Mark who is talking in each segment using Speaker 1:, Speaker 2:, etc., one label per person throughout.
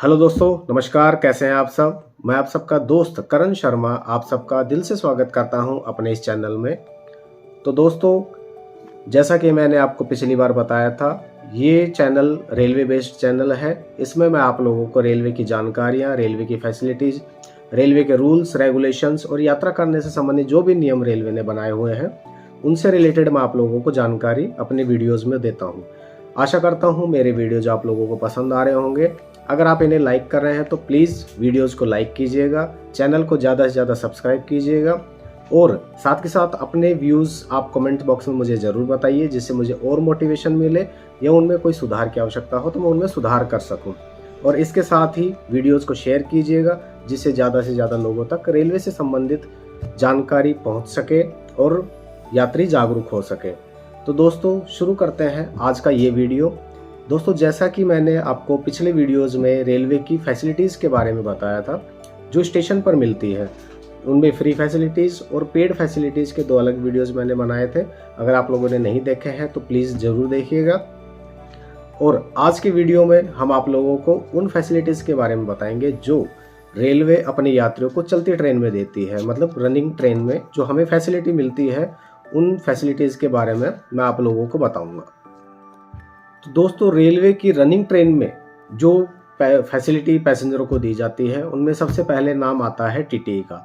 Speaker 1: Hello दोस्तों, नमस्कार। कैसे हैं आप सब। मैं आप सबका दोस्त करण शर्मा आप सबका दिल से स्वागत करता हूं अपने इस चैनल में। तो दोस्तों, जैसा कि मैंने आपको पिछली बार बताया था, ये चैनल रेलवे बेस्ड चैनल है। इसमें मैं आप लोगों को रेलवे की जानकारियां, रेलवे की फैसिलिटीज़, रेलवे के रूल्स रेगुलेशंस और यात्रा करने से संबंधित जो भी नियम रेलवे ने बनाए हुए हैं, उनसे रिलेटेड मैं आप लोगों को जानकारी अपने वीडियोज़ में देता हूँ। आशा करता हूँ मेरे वीडियोज़ आप लोगों को पसंद आ रहे होंगे। अगर आप इन्हें लाइक कर रहे हैं तो प्लीज़ वीडियोज़ को लाइक कीजिएगा, चैनल को ज़्यादा से ज़्यादा सब्सक्राइब कीजिएगा और साथ के साथ अपने व्यूज़ आप कमेंट बॉक्स में मुझे ज़रूर बताइए, जिससे मुझे और मोटिवेशन मिले या उनमें कोई सुधार की आवश्यकता हो तो मैं उनमें सुधार कर सकूं। और इसके साथ ही वीडियोज़ को शेयर कीजिएगा, जिससे ज़्यादा से ज़्यादा लोगों तक रेलवे से संबंधित जानकारी पहुँच सके और यात्री जागरूक हो सके। तो दोस्तों, शुरू करते हैं आज का ये वीडियो। दोस्तों, जैसा कि मैंने आपको पिछले वीडियोज़ में रेलवे की फैसिलिटीज़ के बारे में बताया था जो स्टेशन पर मिलती है, उनमें फ्री फैसिलिटीज़ और पेड फैसिलिटीज़ के दो अलग वीडियोज़ मैंने बनाए थे। अगर आप लोगों ने नहीं देखे हैं तो प्लीज़ ज़रूर देखिएगा। और आज की वीडियो में हम आप लोगों को उन फैसिलिटीज़ के बारे में बताएंगे जो रेलवे अपने यात्रियों को चलती ट्रेन में देती है, मतलब रनिंग ट्रेन में जो हमें फैसिलिटी मिलती है, उन फैसिलिटीज़ के बारे में मैं आप लोगों को बताऊँगा। तो दोस्तों, रेलवे की रनिंग ट्रेन में जो फैसिलिटी पैसेंजरों को दी जाती है, उनमें सबसे पहले नाम आता है टीटी का।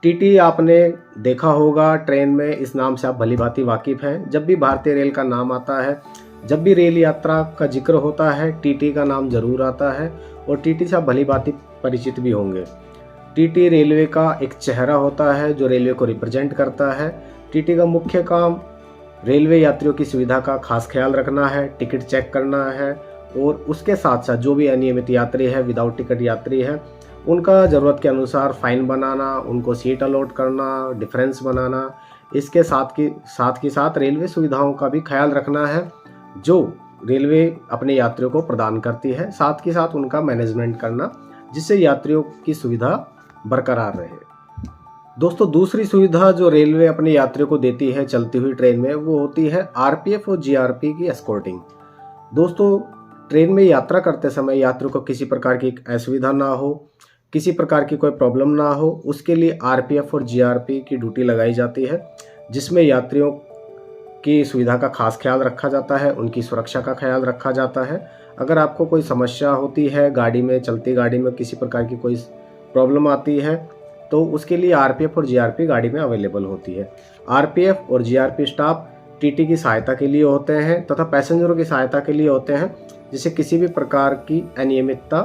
Speaker 1: टीटी आपने देखा होगा ट्रेन में, इस नाम से आप भली भांति वाकिफ़ हैं। जब भी भारतीय रेल का नाम आता है, जब भी रेल यात्रा का जिक्र होता है, टीटी का नाम जरूर आता है और टीटी से आप भली भांति परिचित भी होंगे। टीटी रेलवे का एक चेहरा होता है जो रेलवे को रिप्रेजेंट करता है। टीटी का मुख्य काम रेलवे यात्रियों की सुविधा का खास ख्याल रखना है, टिकट चेक करना है और उसके साथ साथ जो भी अनियमित यात्री है, विदाउट टिकट यात्री है, उनका ज़रूरत के अनुसार फ़ाइन बनाना, उनको सीट अलॉट करना, डिफरेंस बनाना। इसके साथ रेलवे सुविधाओं का भी ख्याल रखना है जो रेलवे अपने यात्रियों को प्रदान करती है, साथ के साथ उनका मैनेजमेंट करना, जिससे यात्रियों की सुविधा बरकरार रहे। दोस्तों, दूसरी सुविधा जो रेलवे अपने यात्रियों को देती है चलती हुई ट्रेन में, वो होती है आरपीएफ और जीआरपी की एस्कॉर्टिंग। दोस्तों, ट्रेन में यात्रा करते समय यात्रियों को किसी प्रकार की असुविधा ना हो, किसी प्रकार की कोई प्रॉब्लम ना हो, उसके लिए आरपीएफ और जीआरपी की ड्यूटी लगाई जाती है, जिसमें यात्रियों की सुविधा का खास ख्याल रखा जाता है, उनकी सुरक्षा का ख्याल रखा जाता है। अगर आपको कोई समस्या होती है गाड़ी में, चलती गाड़ी में किसी प्रकार की कोई प्रॉब्लम आती है, तो उसके लिए आरपीएफ और जीआरपी गाड़ी में अवेलेबल होती है। आरपीएफ और जीआरपी स्टाफ टीटी की सहायता के लिए होते हैं तथा पैसेंजरों की सहायता के लिए होते हैं, जिससे किसी भी प्रकार की अनियमितता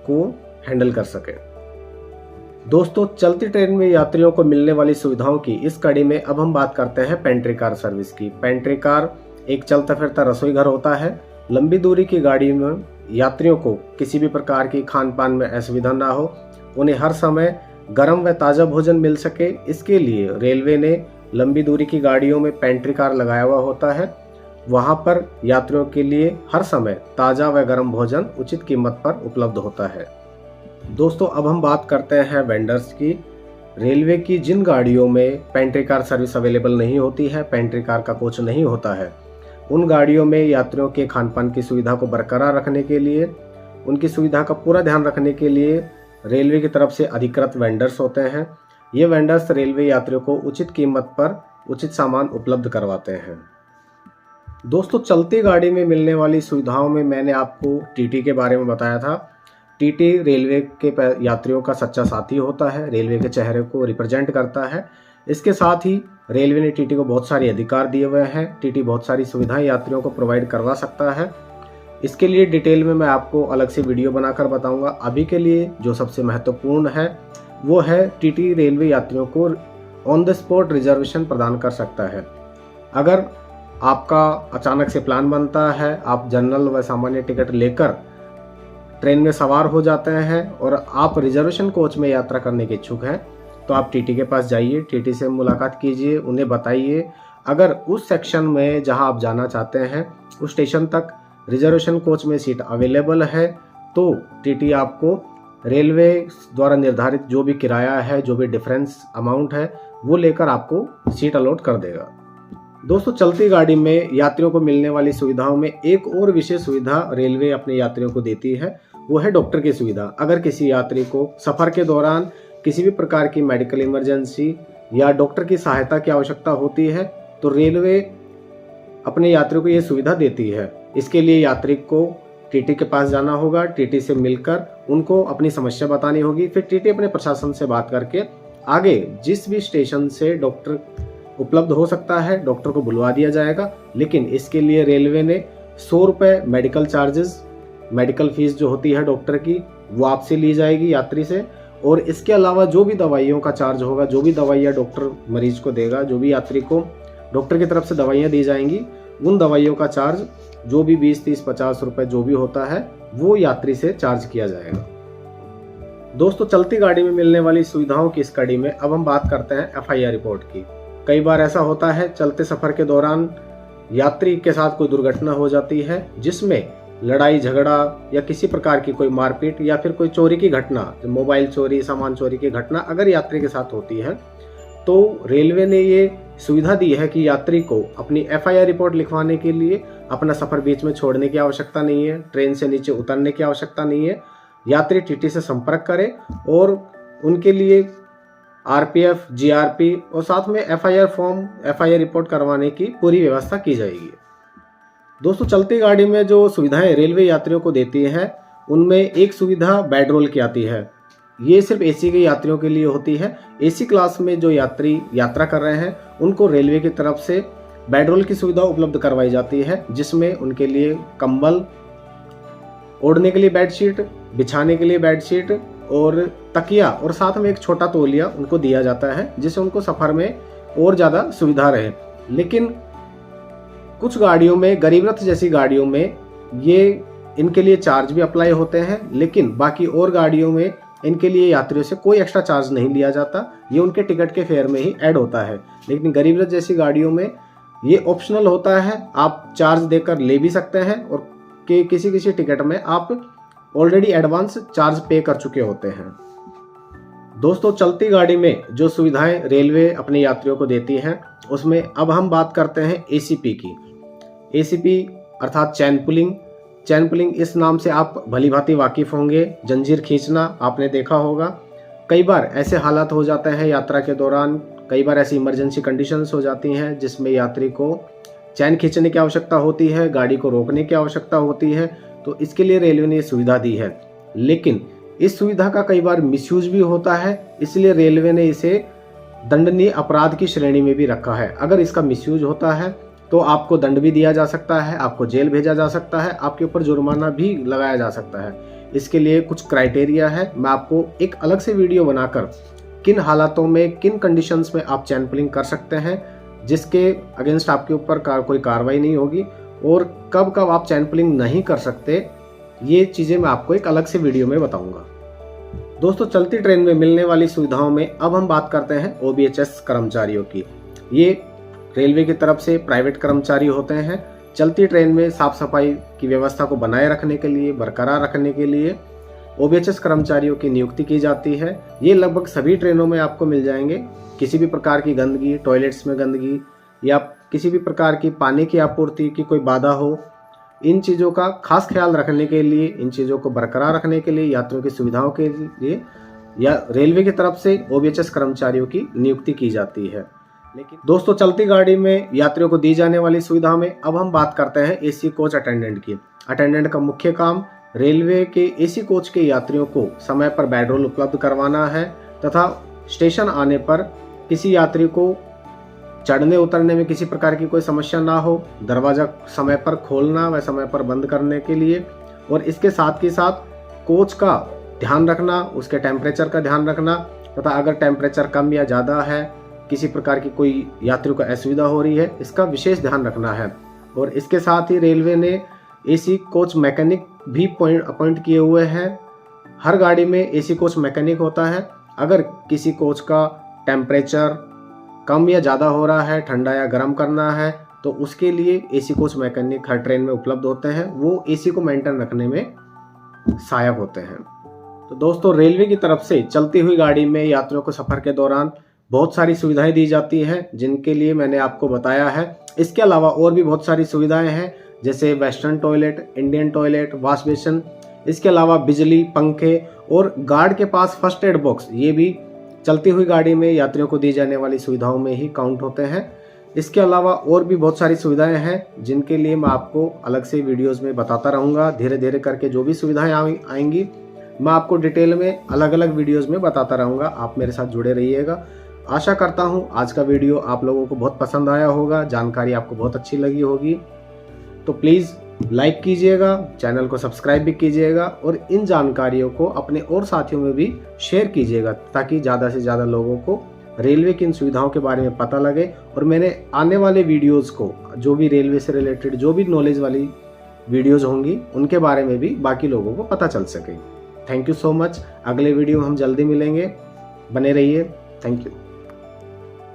Speaker 1: को हैंडल कर सके। दोस्तों, चलती ट्रेन में यात्रियों को मिलने वाली सुविधाओं की इस कड़ी में अब हम बात करते हैं पेंट्री कार सर्विस की। पेंट्री कार एक चलता फिरता रसोई घर होता है। लंबी दूरी की गाड़ी में यात्रियों को किसी भी प्रकार की खान पान में असुविधा ना हो, उन्हें हर समय गर्म व ताज़ा भोजन मिल सके, इसके लिए रेलवे ने लंबी दूरी की गाड़ियों में पेंट्री कार लगाया हुआ होता है। वहां पर यात्रियों के लिए हर समय ताज़ा व गर्म भोजन उचित कीमत पर उपलब्ध होता है। दोस्तों, अब हम बात करते हैं वेंडर्स की। रेलवे की जिन गाड़ियों में पेंट्री कार सर्विस अवेलेबल नहीं होती है, पेंट्री कार का कोच नहीं होता है, उन गाड़ियों में यात्रियों के खान पान की सुविधा को बरकरार रखने के लिए, उनकी सुविधा का पूरा ध्यान रखने के लिए रेलवे की तरफ से अधिकृत वेंडर्स होते हैं। ये वेंडर्स रेलवे यात्रियों को उचित कीमत पर उचित सामान उपलब्ध करवाते हैं। दोस्तों, चलती गाड़ी में मिलने वाली सुविधाओं में मैंने आपको टीटी के बारे में बताया था। टीटी रेलवे के यात्रियों का सच्चा साथी होता है, रेलवे के चेहरे को रिप्रेजेंट करता है। इसके साथ ही रेलवे ने टीटी को बहुत सारे अधिकार दिए हुए हैं। टीटी बहुत सारी सुविधाएं यात्रियों को प्रोवाइड करवा सकता है। इसके लिए डिटेल में मैं आपको अलग से वीडियो बनाकर बताऊंगा। अभी के लिए जो सबसे महत्वपूर्ण है वो है टीटी रेलवे यात्रियों को ऑन द स्पॉट रिजर्वेशन प्रदान कर सकता है। अगर आपका अचानक से प्लान बनता है, आप जनरल व सामान्य टिकट लेकर ट्रेन में सवार हो जाते हैं और आप रिजर्वेशन कोच में यात्रा करने के इच्छुक हैं, तो आप टीटी के पास जाइए, टीटी से मुलाकात कीजिए, उन्हें बताइए अगर उस सेक्शन में जहां आप जाना चाहते हैं उस स्टेशन तक रिजर्वेशन कोच में सीट अवेलेबल है, तो टीटी आपको रेलवे द्वारा निर्धारित जो भी किराया है, जो भी डिफरेंस अमाउंट है, वो लेकर आपको सीट अलॉट कर देगा। दोस्तों, चलती गाड़ी में यात्रियों को मिलने वाली सुविधाओं में एक और विशेष सुविधा रेलवे अपने यात्रियों को देती है, वो है डॉक्टर की सुविधा। अगर किसी यात्री को सफ़र के दौरान किसी भी प्रकार की मेडिकल इमरजेंसी या डॉक्टर की सहायता की आवश्यकता होती है तो रेलवे अपने यात्रियों को ये सुविधा देती है। इसके लिए यात्री को टीटी के पास जाना होगा, टीटी से मिलकर उनको अपनी समस्या बतानी होगी, फिर टीटी अपने प्रशासन से बात करके आगे जिस भी स्टेशन से डॉक्टर उपलब्ध हो सकता है डॉक्टर को बुलवा दिया जाएगा। लेकिन इसके लिए रेलवे ने 100 रुपये मेडिकल चार्जेस, मेडिकल फीस जो होती है डॉक्टर की, वो आपसे ली जाएगी यात्री से। और इसके अलावा जो भी दवाइयों का चार्ज होगा, जो भी दवाइयाँ डॉक्टर मरीज को देगा, जो भी यात्री को डॉक्टर की तरफ से दवाइयाँ दी जाएंगी, उन दवाइयों का चार्ज जो भी 20, 30, 50 रुपये जो भी होता है वो यात्री से चार्ज किया जाएगा। दोस्तों, चलती गाड़ी में मिलने वाली सुविधाओं की इस कड़ी में अब हम बात करते हैं FIR रिपोर्ट की। कई बार ऐसा होता है चलते सफ़र के दौरान यात्री के साथ कोई दुर्घटना हो जाती है जिसमें लड़ाई झगड़ा या किसी प्रकार की कोई मारपीट या फिर कोई चोरी की घटना, मोबाइल चोरी, सामान चोरी की घटना अगर यात्री के साथ होती है तो रेलवे ने ये सुविधा दी है कि यात्री को अपनी FIR रिपोर्ट लिखवाने के लिए अपना सफ़र बीच में छोड़ने की आवश्यकता नहीं है, ट्रेन से नीचे उतरने की आवश्यकता नहीं है। यात्री टीटी से संपर्क करे और उनके लिए RPF, GRP और साथ में FIR फॉर्म, FIR रिपोर्ट करवाने की पूरी व्यवस्था की जाएगी। दोस्तों, चलती गाड़ी में जो सुविधाएं रेलवे यात्रियों को देती है उनमें एक सुविधा बेड रोल की आती है। ये सिर्फ AC के यात्रियों के लिए होती है। AC क्लास में जो यात्री यात्रा कर रहे हैं उनको रेलवे की तरफ से बेड रोल की सुविधा उपलब्ध करवाई जाती है, जिसमें उनके लिए कंबल, ओढ़ने के लिए बेडशीट, बिछाने के लिए बेडशीट और तकिया और साथ में एक छोटा तौलिया उनको दिया जाता है, जिससे उनको सफ़र में और ज़्यादा सुविधा रहे। लेकिन कुछ गाड़ियों में, गरीब रथ जैसी गाड़ियों में ये इनके लिए चार्ज भी अप्लाई होते हैं, लेकिन बाकी और गाड़ियों में इनके लिए यात्रियों से कोई एक्स्ट्रा चार्ज नहीं लिया जाता, ये उनके टिकट के फेयर में ही ऐड होता है। लेकिन गरीब रथ जैसी गाड़ियों में ये ऑप्शनल होता है, आप चार्ज देकर ले भी सकते हैं और किसी किसी टिकट में आप ऑलरेडी एडवांस चार्ज पे कर चुके होते हैं। दोस्तों, चलती गाड़ी में जो सुविधाएं रेलवे अपने यात्रियों को देती है उसमें अब हम बात करते हैं ACP की। ACP अर्थात चैन पुलिंग। चैन पुलिंग इस नाम से आप भली भांति वाकिफ होंगे। जंजीर खींचना आपने देखा होगा। कई बार ऐसे हालात हो जाते हैं यात्रा के दौरान, कई बार ऐसी इमरजेंसी कंडीशंस हो जाती हैं जिसमें यात्री को चैन खींचने की आवश्यकता होती है, गाड़ी को रोकने की आवश्यकता होती है, तो इसके लिए रेलवे ने सुविधा दी है। लेकिन इस सुविधा का कई बार मिसयूज भी होता है, इसलिए रेलवे ने इसे दंडनीय अपराध की श्रेणी में भी रखा है। अगर इसका मिसयूज होता है तो आपको दंड भी दिया जा सकता है, आपको जेल भेजा जा सकता है, आपके ऊपर जुर्माना भी लगाया जा सकता है। इसके लिए कुछ क्राइटेरिया है, मैं आपको एक अलग से वीडियो बनाकर किन हालातों में, किन कंडीशंस में आप चैन पुलिंग कर सकते हैं जिसके अगेंस्ट आपके ऊपर कोई कार्रवाई नहीं होगी, और कब कब आप चैन पुलिंग नहीं कर सकते, ये चीज़ें मैं आपको एक अलग से वीडियो में बताऊंगा। दोस्तों, चलती ट्रेन में मिलने वाली सुविधाओं में अब हम बात करते हैं OBHS कर्मचारियों की। ये रेलवे की तरफ से प्राइवेट कर्मचारी होते हैं। चलती ट्रेन में साफ सफाई की व्यवस्था को बनाए रखने के लिए, बरकरार रखने के लिए OBHS कर्मचारियों की नियुक्ति की जाती है। ये लगभग सभी ट्रेनों में आपको मिल जाएंगे। किसी भी प्रकार की गंदगी, टॉयलेट्स में गंदगी या किसी भी प्रकार की पानी की आपूर्ति की कोई बाधा हो, इन चीज़ों का खास ख्याल रखने के लिए, इन चीज़ों को बरकरार रखने के लिए, यात्रियों की सुविधाओं के लिए या रेलवे की तरफ से OBHS कर्मचारियों की नियुक्ति की जाती है। लेकिन दोस्तों, चलती गाड़ी में यात्रियों को दी जाने वाली सुविधा में अब हम बात करते हैं AC कोच अटेंडेंट की। अटेंडेंट का मुख्य काम रेलवे के AC कोच के यात्रियों को समय पर बेड रोल उपलब्ध करवाना है तथा स्टेशन आने पर किसी यात्री को चढ़ने उतरने में किसी प्रकार की कोई समस्या ना हो, दरवाज़ा समय पर खोलना व समय पर बंद करने के लिए, और इसके साथ ही साथ कोच का ध्यान रखना, उसके टेम्परेचर का ध्यान रखना तथा अगर टेम्परेचर कम या ज़्यादा है, किसी प्रकार की कोई यात्रियों को असुविधा हो रही है, इसका विशेष ध्यान रखना है। और इसके साथ ही रेलवे ने AC कोच मैकेनिक भी अपॉइंट किए हुए हैं। हर गाड़ी में AC कोच मैकेनिक होता है। अगर किसी कोच का टेम्परेचर कम या ज़्यादा हो रहा है, ठंडा या गर्म करना है, तो उसके लिए AC कोच मैकेनिक हर ट्रेन में उपलब्ध होते हैं। वो AC को मेंटेन रखने में सहायक होते हैं। तो दोस्तों, रेलवे की तरफ से चलती हुई गाड़ी में यात्रियों को सफ़र के दौरान बहुत सारी सुविधाएं दी जाती हैं, जिनके लिए मैंने आपको बताया है। इसके अलावा और भी बहुत सारी सुविधाएं हैं, जैसे western toilet, Indian toilet, wash basin, इसके अलावा बिजली, पंखे और गार्ड के पास फर्स्ट एड बॉक्स, ये भी चलती हुई गाड़ी में यात्रियों को दी जाने वाली सुविधाओं में ही काउंट होते हैं। इसके अलावा और भी बहुत सारी सुविधाएं हैं जिनके लिए मैं आपको अलग से वीडियोस में बताता रहूँगा। धीरे धीरे करके जो भी सुविधाएं आएंगी मैं आपको डिटेल में अलग अलग वीडियोस में बताता रहूँगा। आप मेरे साथ जुड़े रहिएगा। आशा करता हूँ आज का वीडियो आप लोगों को बहुत पसंद आया होगा, जानकारी आपको बहुत अच्छी लगी होगी। तो प्लीज़ लाइक कीजिएगा, चैनल को सब्सक्राइब भी कीजिएगा और इन जानकारियों को अपने और साथियों में भी शेयर कीजिएगा ताकि ज़्यादा से ज़्यादा लोगों को रेलवे की इन सुविधाओं के बारे में पता लगे और मैंने आने वाले वीडियोस को, जो भी रेलवे से रिलेटेड जो भी नॉलेज वाली वीडियोस होंगी उनके बारे में भी बाकी लोगों को पता चल सके। Thank you so much. अगले वीडियो हम जल्दी मिलेंगे, बने रहिए। Thank you.